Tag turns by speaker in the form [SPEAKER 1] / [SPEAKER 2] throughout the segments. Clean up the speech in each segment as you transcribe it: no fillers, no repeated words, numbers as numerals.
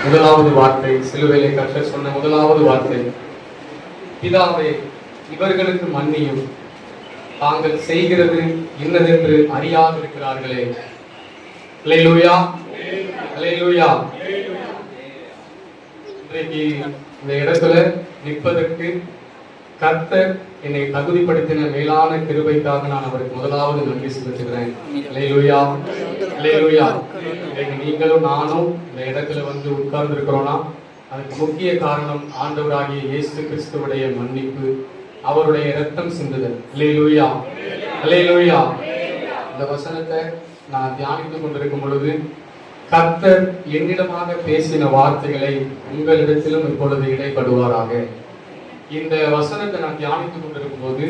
[SPEAKER 1] முதலாவது வார்த்தை, சிலுவையிலே கர்த்தர் சொன்ன முதலாவது வார்த்தை, பிதாவே இவர்களுக்கு மன்னியும், தாங்கள் செய்கிறது இன்னதென்று அறியாதிருக்கிறார்களே. அல்லேலூயா, அல்லேலூயா. இன்றைக்கு இந்த இடத்துல நிற்பதற்கு கர்த்தர் என்னை தகுதிப்படுத்தின மேலான கிருபைக்காக நான் அவருக்கு முதலாவது நன்றி செலுத்துகிறேன். அல்லேலூயா, அல்லேலூயா. இன்றைக்கு நீங்களும் நானும் இந்த இடத்துல வந்து உட்கார்ந்து இருக்கிறோம்னா அதுக்கு முக்கிய காரணம் ஆண்டவராகிய இயேசு கிறிஸ்துவுடைய மன்னிப்பு, அவருடைய இரத்தம் சிந்துதல். அல்லேலூயா, அல்லேலூயா. இந்த வசனத்தை நான் தியானித்துக் கொண்டிருக்கும் பொழுது கர்த்தர் என்னிடமாக பேசின வார்த்தைகளை உங்களிடத்திலும் இப்பொழுது இடைப்படுவாராக. இந்த வசனத்தை நான் தியானித்துக் கொண்டிருக்கும் போது,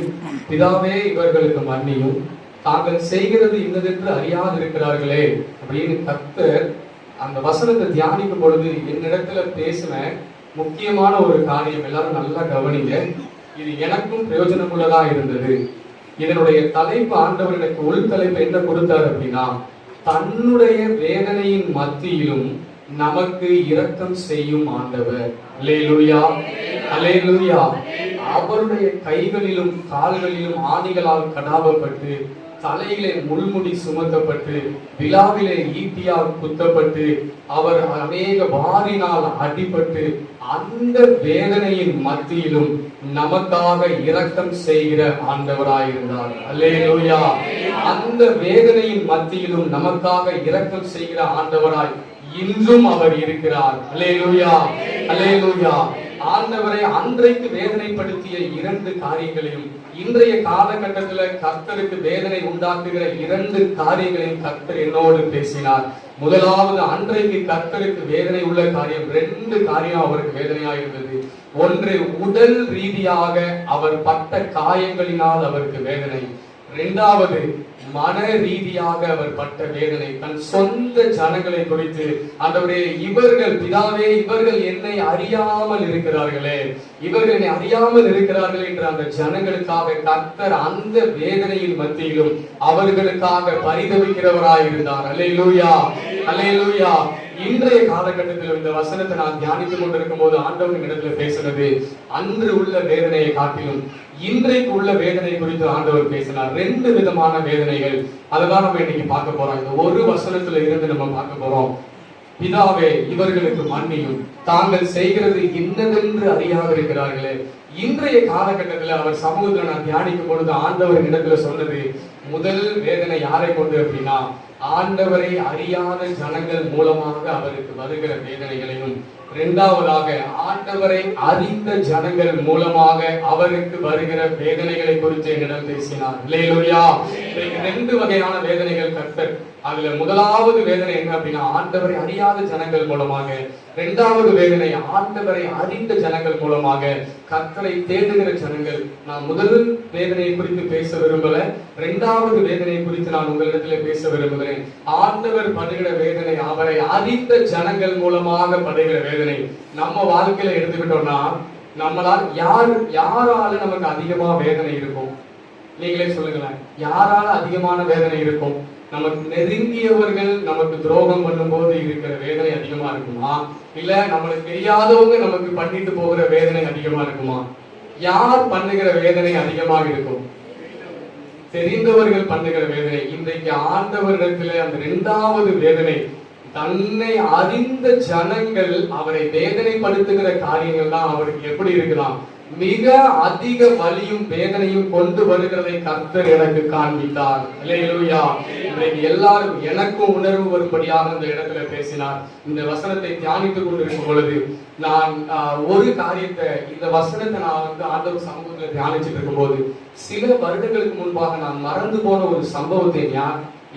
[SPEAKER 1] பிதாவே இவர்களுக்கு மன்னியும், தாங்கள் செய்கிறது இன்னதென்று அறியாதிருக்கிறார்களே அப்படின்னு கர்த்தர் அந்த வசனத்தை தியானிக்கும் பொழுது என்னிடத்துல பேசின முக்கியமான ஒரு காரியம். எல்லாரும் நல்லா கவனிங்க, இது எனக்கும் பிரயோஜனமுள்ளதா இருந்தது. இதனுடைய தலைப்பு, ஆண்டவர் எனக்கு உள் தலைப்பு என்ன கொடுத்தார் அப்படின்னா, தன்னுடைய வேதனையின் மத்தியிலும் நமக்கு இரக்கம் செய்யும் ஆண்டவர். அல்லேலூயா, அல்லேலூயா. அவருடைய கைகளிலும் கால்களிலும் ஆணிகளால் கடாவப்பட்டு, தலையிலே முள்முடி சுமத்தப்பட்டு, விழாவிலே ஈட்டியால் குத்தப்பட்டு, அவர் அநேக வாரினால் அடிபட்டு, அந்த வேதனையின் மத்தியிலும் நமக்காக இரக்கம் செய்கிற ஆண்டவராயிருந்தார். அல்லேலூயா. அந்த வேதனையின் மத்தியிலும் நமக்காக இரக்கம் செய்கிற ஆண்டவராய் இன்றும் அவர் இருக்கிறார். அல்லேலூயா, அல்லேலூயா. ஆண்டவரை அன்றைக்கு வேதனைப்படுத்திய இரண்டு காரியங்களையும் இன்றைய காலகட்டத்தில் கர்த்தருக்கு வேதனை உண்டாக்குகிற இரண்டு காரியங்களையும் கர்த்தர் என்னோடு பேசினார். முதலாவது, அன்றைக்கு கர்த்தருக்கு வேதனை உள்ள காரியம், ரெண்டு காரியம் அவருக்கு வேதனையாக இருந்தது. ஒன்று, உடல் ரீதியாக அவர் பட்ட காயங்களினால் அவருக்கு வேதனை. இரண்டாவது, மன ரீதியாக அவர் பட்ட வேதனை, தன் சொந்த ஜனங்களை குறித்து. ஆண்டவரே, இவர்கள், பிதாவே இவர்கள் என்னை அறியாமல் இருக்கிறார்களே, இவர்கள் என்னை அறியாமல் இருக்கிறார்கள் என்ற அந்த ஜனங்களுக்காக கர்த்தர் அந்த வேதனையின் மத்தியிலும் அவர்களுக்காக பரிதவிக்கிறவராயிருந்தார். அல்லேலூயா, அல்லேலூயா. இன்றைய காலகட்டத்தில் இந்த வசனத்தை நான் தியானித்துக் கொண்டிருக்கும் போது ஆண்டவரின் இடத்துல பேசுறது, அன்று உள்ள வேதனையை காட்டிலும் இன்றைக்கு உள்ள வேதனை குறித்து ஆண்டவர் பேசினார். ரெண்டு விதமான வேதனைகள், அதுதான் நம்ம இன்னைக்கு பார்க்க போறோம். இந்த ஒரு வசனத்துல இருந்து நம்ம பார்க்க போறோம். பிதாவே இவர்களுக்கு மன்னியும், தாங்கள் செய்கிறது இன்னதென்று அறியாதிருக்கிறார்களே. இன்றைய காலகட்டத்தில் அவர் சமூகத்துல நான் தியானிக்கும் பொழுது ஆண்டவரின் இடத்துல சொன்னது, முதல் வேதனை யாரை கொண்டு அப்படின்னா, ஆண்டவரை அறியாத ஜனங்கள் மூலமாக அவருக்கு வருகிற வேதனைகளையும், இரண்டாவதாக ஆண்டவரை அறிந்த ஜனங்கள் மூலமாக அவருக்கு வருகிற வேதனைகளை குறித்து என்னிடம் பேசினார். அல்லேலூயா. ரெண்டு வகையான வேதனைகள் கர்த்தர். அதுல முதலாவது வேதனை என்ன அப்படின்னா, ஆண்டவரை அறியாத ஜனங்கள் மூலமாக. இரண்டாவது வேதனை, ஆண்டவரை அறிந்த ஜனங்கள் மூலமாக, கர்த்தரை தேடுகிற ஜனங்கள். நான் முதல் வேதனையை குறித்து பேச விரும்பல, இரண்டாவது வேதனையை குறித்து நான் உங்களிடத்தில் பேச விரும்புகிறேன். ஆண்டவர் படுகிற வேதனை, அவரை அறிந்த ஜனங்கள் மூலமாக படுகிற வேதனை. நம்ம வாழ்க்கையில எடுத்துக்கிட்டோம்னா, நம்மளால் யாரால நமக்கு அதிகமா வேதனை இருக்கும்? நீங்களே சொல்லுங்களேன், யாரால அதிகமான வேதனை இருக்கும்? நமக்கு நெருங்கியவர்கள் நமக்கு துரோகம் பண்ணும் போது இருக்கிற வேதனை அதிகமா இருக்குமா, இல்ல நம்மளுக்கு தெரியாதவங்க நமக்கு பண்ணிட்டு போகிற வேதனை அதிகமா இருக்குமா? யார் பண்ணுகிற வேதனை அதிகமாக இருக்கும்? தெரிந்தவர்கள் பண்ணுகிற வேதனை. இன்றைக்கு ஆண்டவரிடத்துல அந்த இரண்டாவது வேதனை, தன்னை அறிந்த ஜனங்கள் அவரை வேதனைப்படுத்துகிற காரியங்கள் தான் அவருக்கு எப்படி இருக்கலாம், மிக அதிக வலியும் வேதனையும் கொண்டு வருகிறதை கர்த்தர் எனக்கு காண்பித்தார். அல்லேலூயா. இன்றைக்கு எல்லாரும் எனக்கும் உணர்வு வரும்படியாக இந்த இடத்துல பேசினார். இந்த வசனத்தை தியானித்துக் கொண்டிருக்கும் பொழுது நான் ஒரு காரியத்தை, இந்த வசனத்தை நான் வந்து ஆண்டவர் சமூகத்துல தியானிச்சுட்டு இருக்கும் போது, சில வருடங்களுக்கு முன்பாக நான் மறந்து போன ஒரு சம்பவத்தை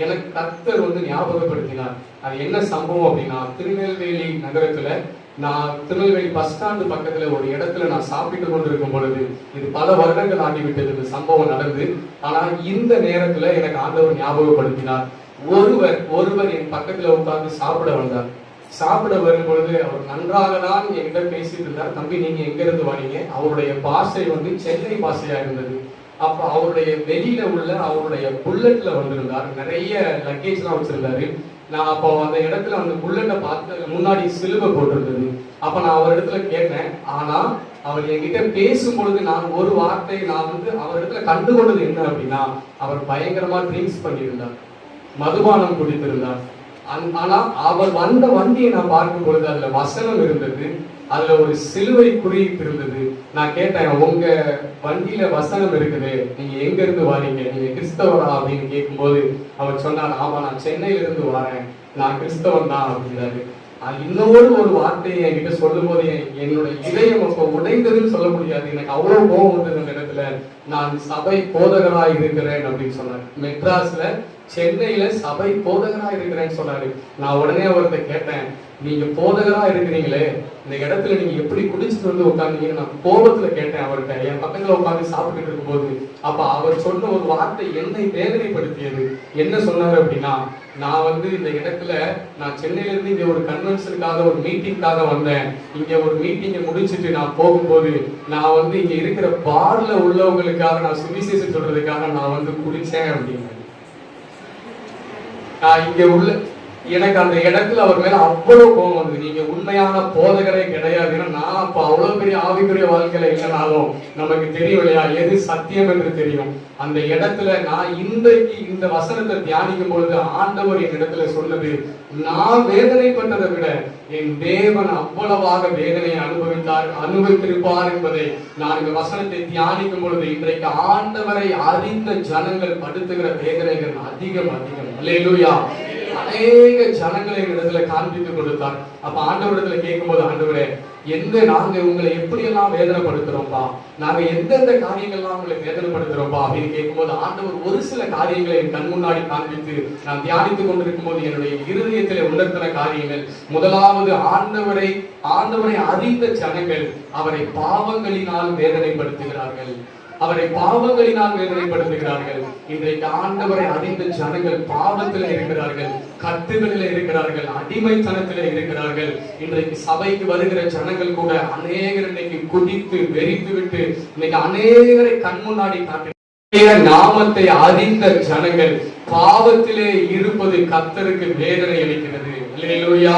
[SPEAKER 1] எனக்கு கர்த்தர் வந்து ஞாபகப்படுத்தினார். அது என்ன சம்பவம் அப்படின்னா, திருநெல்வேலி நகரத்துல, நான் திருநெல்வேலி பஸ் ஸ்டாண்டு பக்கத்துல ஒரு இடத்துல நான் சாப்பிட்டு கொண்டிருக்கும் பொழுது, இது பல வருடங்கள் ஆகிவிட்டது இந்த சம்பவம் நடந்து. ஆனா இந்த நேரத்துல எனக்கு ஆண்டவர் ஞாபகப்படுத்தினார். ஒருவர் என் பக்கத்துல உட்கார்ந்து சாப்பிட வந்தார். சாப்பிட வரும் பொழுது அவர் நன்றாக தான் என்கிட்ட பேசிட்டு இருந்தார். தம்பி, நீங்க எங்க இருந்து வரீங்க? அவருடைய பாஷை வந்து சென்னை பாஷையா இருந்தது. அப்ப அவருடைய வெளியில உள்ள அவருடைய புல்லட்ல வந்திருந்தார். நிறைய லக்கேஜ் எல்லாம் வச்சிருந்தாரு. நான் அப்போ அந்த இடத்துல அந்த புல்லட்டை பார்த்து முன்னாடி சிலுவை போட்டிருந்தது. அப்ப நான் அவர் இடத்துல கேட்டேன். ஆனா அவர் என்கிட்ட பேசும் பொழுது நான் ஒரு வார்த்தை நான் அவர் இடத்துல கண்டுகொண்டது என்ன அப்படின்னா, அவர் பயங்கரமா ட்ரிங்க்ஸ் பண்ணியிருந்தார், மதுபானம் குடித்திருந்தார். ஆனா அவர் வந்த வண்டியை நான் பார்க்கும் பொழுது அதுல வசனம் இருந்தது, அதுல ஒரு சிலுவை குறியீட்டு இருந்தது. நான் கேட்டேன், உங்க வண்டியில வசனம் இருக்குது, நீங்க எங்க இருந்து வாரீங்க, நீங்க கிறிஸ்தவரா அப்படின்னு கேட்கும்போது அவர் சொன்னார், ஆமா நான் சென்னையில இருந்து வரேன், நான் கிறிஸ்தவன் தான் அப்படின்னாரு. இன்னொரு ஒரு வார்த்தையை என்கிட்ட சொல்லும் போது என்னோட இதயம் அப்ப உடைந்ததுன்னு சொல்ல முடியாது. எனக்கு அவ்வளவு கோபம் வந்தது அந்த இடத்துல. நான் சபை போதகராய் இருக்கிறேன் அப்படின்னு சொன்னார். மெட்ராஸ்ல சென்னையில சபை போதகரா இருக்கிறேன்னு சொன்னாரு. நான் உடனே அவர்கிட்ட கேட்டேன், நீங்க போதகரா இருக்கிறீங்களே, இந்த இடத்துல நீங்க எப்படி குடிச்சிட்டு வந்து உட்கார்ந்தீங்கன்னு நான் கோபத்துல கேட்டேன் அவர்கிட்ட. என் பக்கத்துல உட்காந்து சாப்பிட்டுட்டு இருக்கும் போது அப்ப அவர் சொன்ன ஒரு வார்த்தை என்னை வேதனைப்படுத்தியது. என்ன சொன்னாரு அப்படின்னா, நான் இந்த இடத்துல நான் சென்னையில இருந்து இங்க ஒரு கன்வென்ஷனுக்காக ஒரு மீட்டிங்காக வந்தேன். இங்க ஒரு மீட்டிங்கை முடிச்சுட்டு நான் போகும்போது நான் இங்க இருக்கிற பார்ல உள்ளவங்களுக்காக நான் சுவிசேஷம் சொல்றதுக்காக நான் குடிச்சேன் அப்படின்னு. இங்க உள்ள எனக்கு அந்த இடத்துல அவர் மேல அவ்வளவு கோபம் வந்தது. நீங்க உண்மையான போதகரே கிடையாது. நான் அப்ப அவ்வளவு பெரிய ஆவிக்குரிய வாழ்க்கையில இல்லைனாலும் நமக்கு தெரியும் இல்லையா, எது சத்தியம் என்று தெரியும். அந்த இடத்துல நான் இன்றைக்கு இந்த வசனத்தை தியானிக்கும் பொழுது ஆண்டவர் என் இடத்துல சொன்னது, நான் வேதனைப்பட்டதை விட என் தேவன் அவ்வளவாக வேதனையை அனுபவித்திருப்பார் என்பதை நான் இந்த வசனத்தை தியானிக்கும் பொழுது இன்றைக்கு ஆண்டவரை அறிந்த ஜனங்கள் படுத்துகிற வேதனைகள் அதிகம் அதிகம். அல்லேலூயா. அநேக ஜனங்களை இடத்துல காண்பித்துக் கொடுத்தார். அப்ப ஆண்டவரிடத்துல கேட்கும் போது, ஆண்டவரே நாங்க உங்களை எப்படி எல்லாம் வேதனைப்படுத்துறோம்ப்பா, நாங்க எந்தெந்த காரியங்கள்லாம் உங்களை வேதனைப்படுத்துறோம்ப்பா அப்படின்னு கேட்கும்போது ஆண்டவர் ஒரு சில காரியங்களை என் கண் முன்னாடி காண்பித்து நான் தியானித்துக் கொண்டிருக்கும் போது என்னுடைய இருதயத்திலே உணர்த்தின காரியங்கள், முதலாவது ஆண்டவரை அறிந்த ஜனங்கள் அவரை பாவங்களினால் வேதனைப்படுத்துகிறார்கள், அவரை பாவங்களினால் வேதனைப்படுத்துகிறார்கள். இன்றைக்கு ஆண்டவரை அறிந்த ஜனங்கள் பாவத்தில் இருக்கிறார்கள், கட்டுகளில் இருக்கிறார்கள், அடிமைத்தனத்தில் இருக்கிறார்கள். இன்றைக்கு சபைக்கு வருகிற ஜனங்கள் கூட அநேகர் இன்னைக்கு குடித்து வெறித்து விட்டு இன்னைக்கு அநேகரை கண் முன்னாடி காட்டு நாமத்தை அறிந்த ஜனங்கள் பாவத்திலே இருப்பது கர்த்தருக்கு வேதனை அளிக்கிறது. அல்லேலூயா,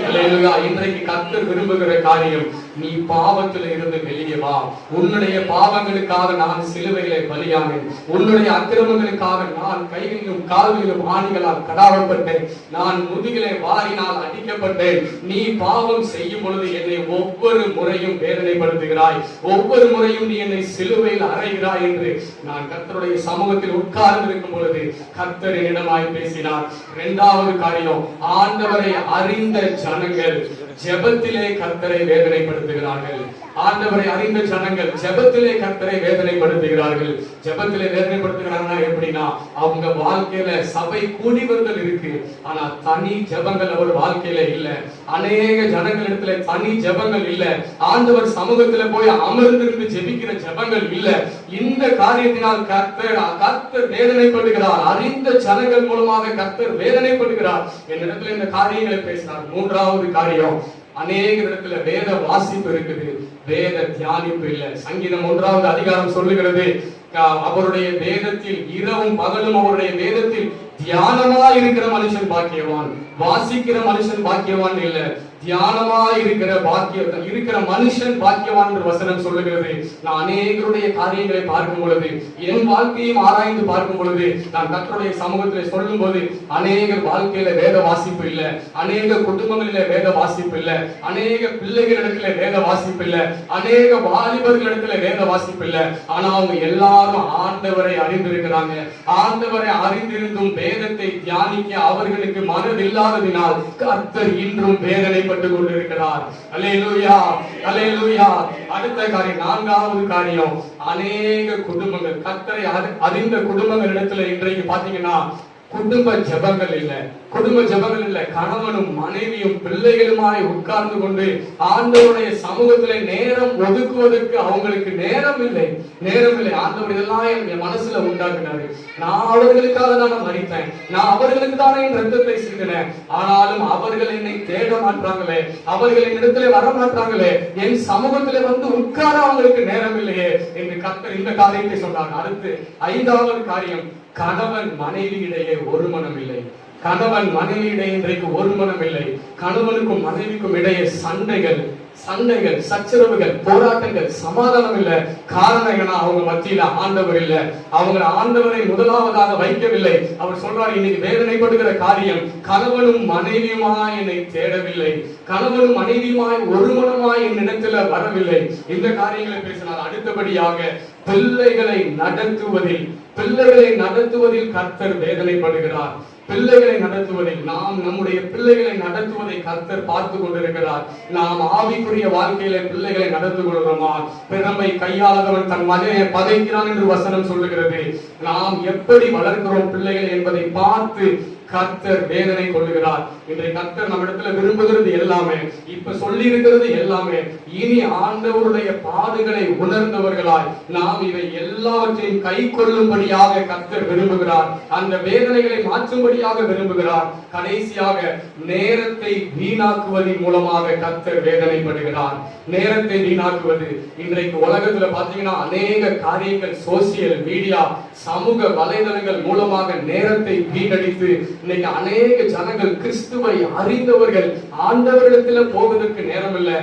[SPEAKER 1] அல்லேலூயா. இன்றைக்கு கர்த்தர் விரும்புகிற காரியம், நீ பாவத்தில் இருந்து வெளியே வா. உன்னுடைய பாவங்களுக்காக நான் சிலுவையிலே பலியானேன், உன்னுடைய அக்கிரமங்களுக்காக நான் கைகளிலும் கால்களிலும் ஆணிகளால் கடாவப்பட்டேன், நான் முதுகிலே வாரினால் அடிக்கப்பட்டேன். நீ பாவம் செய்யும் பொழுது என்னை ஒவ்வொரு முறையும் வேதனைப்படுத்துகிறாய், ஒவ்வொரு முறையும் நீ என்னை சிலுவையில் அறைகிறாய் என்று நான் கர்த்தருடைய சமூகத்தில் உட்கார்ந்து இருக்கும் பொழுது கர்த்தர் என்னிடமாய் பேசினார். இரண்டாவது காரியம், ஆண்டவரை அறிந்த ஜனங்கள் ஜெபத்திலே கர்த்தரை வேதனைப்படுத்துகிறார்கள். ஆண்டவரை அறிந்த ஜனங்கள் ஜெபத்திலே கர்த்தரை வேதனைப்படுத்துகிறார்கள். ஜெபத்திலே வேதனைப்படுத்துகிறாங்கன்னா எப்படின்னா, அவங்க வாழ்க்கையில சபை கூடிவர்கள் இருக்கு, ஆனா தனி ஜெபங்கள் அவர் வாழ்க்கையில இல்ல. அநேக ஜனங்களிடத்துல தனி ஜெபங்கள் இல்ல, ஆண்டவர் சமூகத்துல போய் அமர்ந்திருந்து ஜெபிக்கிற ஜெபங்கள் இல்ல. இந்த காரியத்தினால் கர்த்தர் வேதனைப்படுகிறார். அறிந்த ஜனங்கள் மூலமாக கர்த்தர் வேதனைப்படுகிறார். என்னிடத்துல இந்த காரியங்களை பேசினார். மூன்றாவது காரியம், அநேக இடத்துல வேத வாசிப்பு இருக்குது, வேத தியானிப்பு இல்ல. சங்கீதம் 1வது அதிகாரம் சொல்லுகிறது, அவருடைய வேதத்தில் இரவும் பகலும் அவருடைய வேதத்தில் தியானமா இருக்கிற மனுஷன் பாக்கியவான். வாசிக்கிற மனுஷன் பாக்கியவான் இல்ல, தியானமா இருக்கிற மனுஷன் பாக்கியவான் என்று வசனம் சொல்லுகிறது. நான் அநேகருடைய காரியங்களை பார்க்கும் பொழுது, என் வாழ்க்கையும் ஆராய்ந்து பார்க்கும் பொழுது, நான் கர்த்தருடைய சமூகத்தில் சொல்லும் போது அநேகர் வாழ்க்கையில வேத வாசிப்பு இல்ல, அநேக குடும்பங்களில வேத வாசிப்பு இல்ல, அநேக பிள்ளைகளிடத்துல வேத வாசிப்பு இல்ல, அநேக வாலிபர்களிடத்துல வேத வாசிப்பு இல்ல. ஆனா அவங்க எல்லாரும் ஆண்டவரை அறிந்திருக்கிறாங்க. ஆண்டவரை அறிந்திருந்தும் வேதத்தை தியானிக்க அவர்களுக்கு மனதில்லாததினால் கர்த்தர் இன்றும் வேதனை கொண்டிருக்கிறார். அல்லேலூயா, அல்லேலூயா. அடுத்த காரியம், நான்காவது காரியம், அநேக குடும்பங்கள் கர்த்தரை அறிந்த குடும்பங்கள் இடத்துல இன்றைக்கு பாத்தீங்கன்னா குடும்ப ஜெபங்கள் இல்ல, குடும்ப ஜெபங்கள் இல்ல. கணவனும் மனைவியும் பிள்ளைகளுமாய் உட்கார்ந்து கொண்டு ஆண்டவருடைய சமூகத்திலே நேரம் ஒதுக்குவதற்கு அவங்களுக்கு நேரம் இல்லை. ஆண்டவர் இதெல்லாம் என் மனசுல உண்டாக்குனாரு. நான் அவர்களுக்காக தான் மரித்தேன், நான் அவர்களுக்கு தானே என் ரத்தத்தை சிந்தினேன், ஆனாலும் அவர்கள் என்னை தேட மாட்டாங்களே, அவர்கள் என் இடத்துல வர மாட்டாங்களே, என் சமூகத்திலே உட்கார அவங்களுக்கு நேரம் இல்லையே என்று கர்த்தர் இந்த காரியத்தை சொன்னார். அடுத்து 5வது காரியம், கணவன் மனைவியிடையே ஒரு மனம் இல்லை. கணவன் மனைவியிடையே இன்றைக்கு ஒரு மனம் இல்லை. கணவனுக்கும் மனைவிக்கும் இடையே சண்டைகள், சச்சரவுகள், போராட்டங்கள், சமாதானம் இல்ல. காரணம் என்ன? அவங்க மத்தியில ஆண்டவர் இல்ல. அவங்க ஆண்டவரை முதலாவதாக வைக்கவில்லை. அவர் சொல்றார், இன்னைக்கு வேதனைப்படுகிற காரியம், கணவனும் மனைவியுமாய் என்னை தேடவில்லை, கணவனும் மனைவியுமாய் ஒரு மனமாய் என்னிடத்துல வரவில்லை. இந்த காரியங்களை பேசினார். அடுத்தபடியாக பிள்ளைகளை நடத்துவதில் கர்த்தர் வேதனைப்படுகிறார். பிள்ளைகளை நடத்துவதில், நாம் நம்முடைய பிள்ளைகளை நடத்துவதை கர்த்தர் பார்த்து கொண்டிருக்கிறார். நாம் ஆவிக்குரிய வாழ்க்கையில பிள்ளைகளை நடந்து கொள்கிறோமா? பிறமை கையாளவன் தன் மகனை பகைக்கிறான் என்று வசனம் சொல்லுகிறது. நாம் எப்படி வளர்க்கிறோம் பிள்ளைகளை என்பதை பார்த்து கர்த்தர் வேதனை கொள்ளுகிறார். இன்றைய கர்த்தர் நம்ம இடத்துல விரும்புகிறது எல்லாமே, இப்ப சொல்லி இருக்கிறது எல்லாமே, இனி ஆண்டவருடைய பாடுகளை உணர்ந்தவர்களாய் நாம் இவை எல்லாவற்றையும் கை கொள்ளும்படியாக கர்த்தர் விரும்புகிறார். அந்த வேதனைகளை மாற்றும்படியாக விரும்புகிறார். கடைசியாக நேரத்தை வீணாக்குவதன் மூலமாக கர்த்தர் வேதனைப்படுகிறார். நேரத்தை வீணாக்குவது, இன்றைக்கு உலகத்துல பாத்தீங்கன்னா அநேக காரியங்கள், சோசியல் மீடியா, சமூக வலைதளங்கள் மூலமாக நேரத்தை வீணடித்து இன்னைக்கு அநேக ஜனங்கள் கிறிஸ்துவை அறிந்தவர்கள் ஆண்டவரிடத்தில் போவதற்கு நேரம் இல்லை.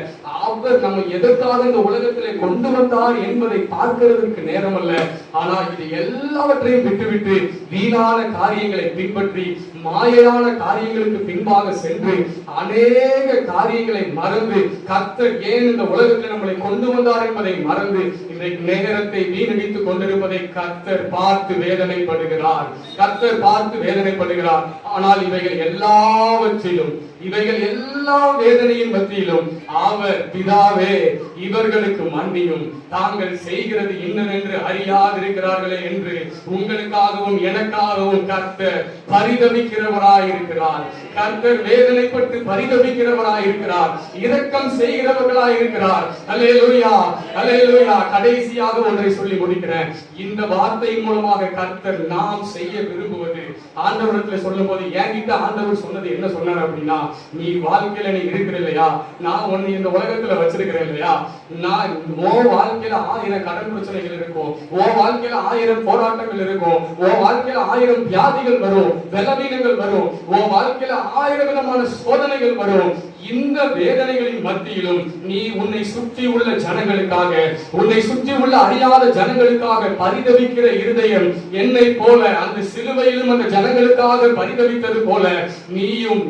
[SPEAKER 1] அவர் நம்ம எதற்காக இந்த உலகத்திலே கொண்டு வந்தார் என்பதை பார்க்கிறதுக்கு நேரம் அல்ல. ஆனா இது எல்லாவற்றையும் விட்டுவிட்டு வீணான காரியங்களை பின்பற்றி மாயையான காரியங்களுக்கு பின்பாக சென்று அநேக காரியங்களை மறந்து, கர்த்தர் ஏன் இந்த உலகத்தில் நம்மளை கொண்டு வந்தார் என்பதை மறந்து இன்றைக்கு நேரத்தை வீணடித்துக் கொண்டிருப்பதை கர்த்தர் பார்த்து வேதனைப்படுகிறார். ஆனால் இவைகள் எல்லா வேதனையின் மத்தியிலும் அவர் பிதாவே இவர்களுக்கு மன்னியும், தாங்கள் செய்கிறது இன்னென்று அறியாதிருக்கிறார்களே என்று உங்களுக்காகவும் எனக்காகவும் கர்த்தர் பரிதபிக்கிறவராயிருக்கிறார். கர்த்தர் வேதனைப்பட்டு பரிதபிக்கிறவராயிருக்கிறார். இரக்கம் செய்கிறவர்களாயிருக்கிறார். அல்லேலூயா, அல்லேலூயா. கடைசியாக ஒன்றை சொல்லி முடிக்கிறேன். இந்த வார்த்தையின் மூலமாக கர்த்தர் நாம் செய்ய விரும்புவது, ஆண்டவரிடத்துல சொல்லும் போது என்கிட்ட ஆண்டவர் சொன்னது என்ன சொன்னார் அப்படின்னா, நீ வாழ்க்கையில நீ இருக்கிற இல்லையா, நான் உன்னை இந்த உலகத்துல வச்சிருக்கிறேன் இல்லையா, நான் உன் வாழ்க்கையில 1000 கடன் பிரச்சனைகள் இருக்கும், உன் வாழ்க்கையில 1000 போராட்டங்கள் இருக்கும், உன் வாழ்க்கையில 1000 வியாதிகள் வரும், பலவீனங்கள் வரும், உன் வாழ்க்கையில 1000 விதமான சோதனைகள் வரும். இந்த வேதனைகளின் மத்தியிலும் நீ உன்னை சுற்றி உள்ள ஜனங்களுக்காக, உன்னை சுற்றி உள்ள அறியாத ஜனங்களுக்காக பரிதவிக்கிற இருதயம் என்னை போல அந்த சிலுவையிலும் அந்த ஜனங்களுக்காக பரிதவித்தது போல நீயும்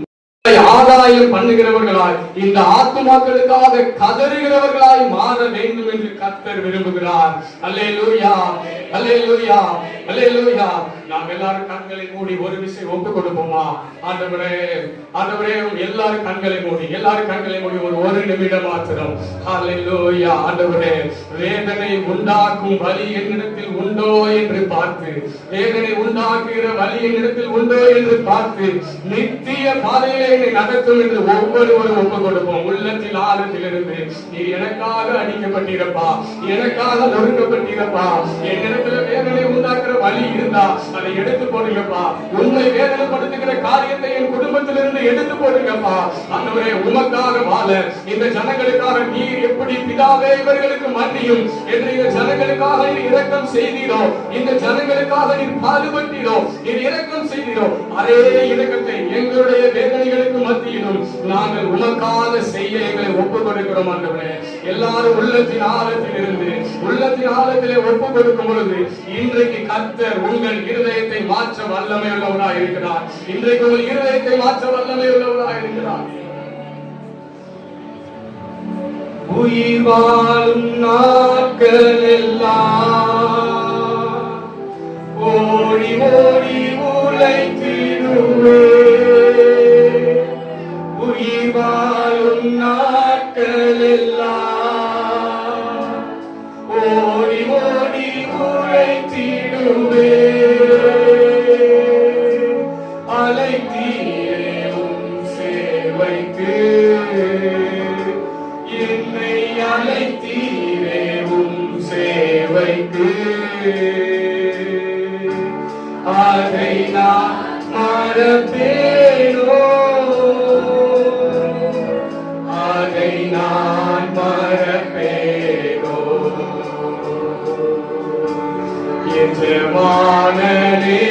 [SPEAKER 1] ஆதாயம் பண்ணுகிறவர்களாய், இந்த ஆத்துமாக்களுக்காக கதறுகிறவர்களாய் மாற வேண்டும் என்று கர்த்தர் விரும்புகிறார். அல்லேலூயா, அல்லேலூயா, அல்லேலூயா. நாம் எல்லாரும் கண்களை மூடி ஒரு விஷயம் ஒப்புக் கொடுப்போமா? ஆண்டவரே, ஆண்டவரே, எல்லாரும் கண்களை மூடி ஒரு நிமிடம் மாத்திரம். அல்லேலூயா. ஆண்டவரே, வேதனை உண்டாக்கும் வலி என்னிடத்தில் உண்டோ என்று பார்த்து, வேதனை உண்டாக்குகிற வலி என்னிடத்தில் உண்டோ என்று பார்த்து நித்திய பாதையிலே நடத்தும் என்று ஒவ்வொருவரும் ஒப்புக் கொடுப்போம். உள்ளத்தில் ஆழத்திலிருந்து, நீ எனக்காக அடிக்கப்பட்டீரப்பா, எனக்காக ஒடுக்கப்பட்டீரப்பா, என்னிடத்துல வேதனை உண்டாக்குற வழி இருந்தா அதை எடுத்து போடுங்கப்பா. உண்மை வேதனைப்படுத்துகிற காரியத்தை என் குடும்பத்திலிருந்து எடுத்து போடுங்கப்பா. ஆண்டவரே, உமக்காக வாழ, இந்த ஜனங்களுக்காக நீர் எப்படி பிதாவே இவர்களுக்கு மன்னியும் என்று இந்த ஜனங்களுக்காக நீர் இரக்கம் செய்தீரோ, இந்த ஜனங்களுக்காக நீர் பாடுபட்டீரோ, நீர் இரக்கம் செய்தீரோ, அதே இரக்கத்தை எங்களுடைய வேதனைகளுக்கு மத்தியிலும் நாங்கள் உமக்காக செய்ய எங்களை ஒப்புக் கொடுக்கிறோம். ஆண்டவரே, எல்லாரும் உள்ளத்தின் ஆழத்திலே ஒப்புக் கொடுக்கும் பொழுது இன்றைக்கு கர்த்தர் உங்கள் இருதயத்தை மாற்ற வல்லமை உள்ளவராய் இருக்கிறார். இன்றைக்கு உங்கள் இருதயத்தை மாற்ற வல்லமை உள்ளவராய் இருக்கிறார். உயிர் வாழும் நாட்கள் எல்லாம் ஓடி ஓடி உழைத்திடுவே, உயிர் வாழும் நாட்கள் எல்லாம் ஓடி ஓடி உழைத்திடுவே, அழைத்தீரும் சேவைக்கு என்னை அழைத்தீரேவும் சேவைக்கு, அதை நான் மறப்பேனோ, அதை நான் மறப்பேனோ, எஜமானனே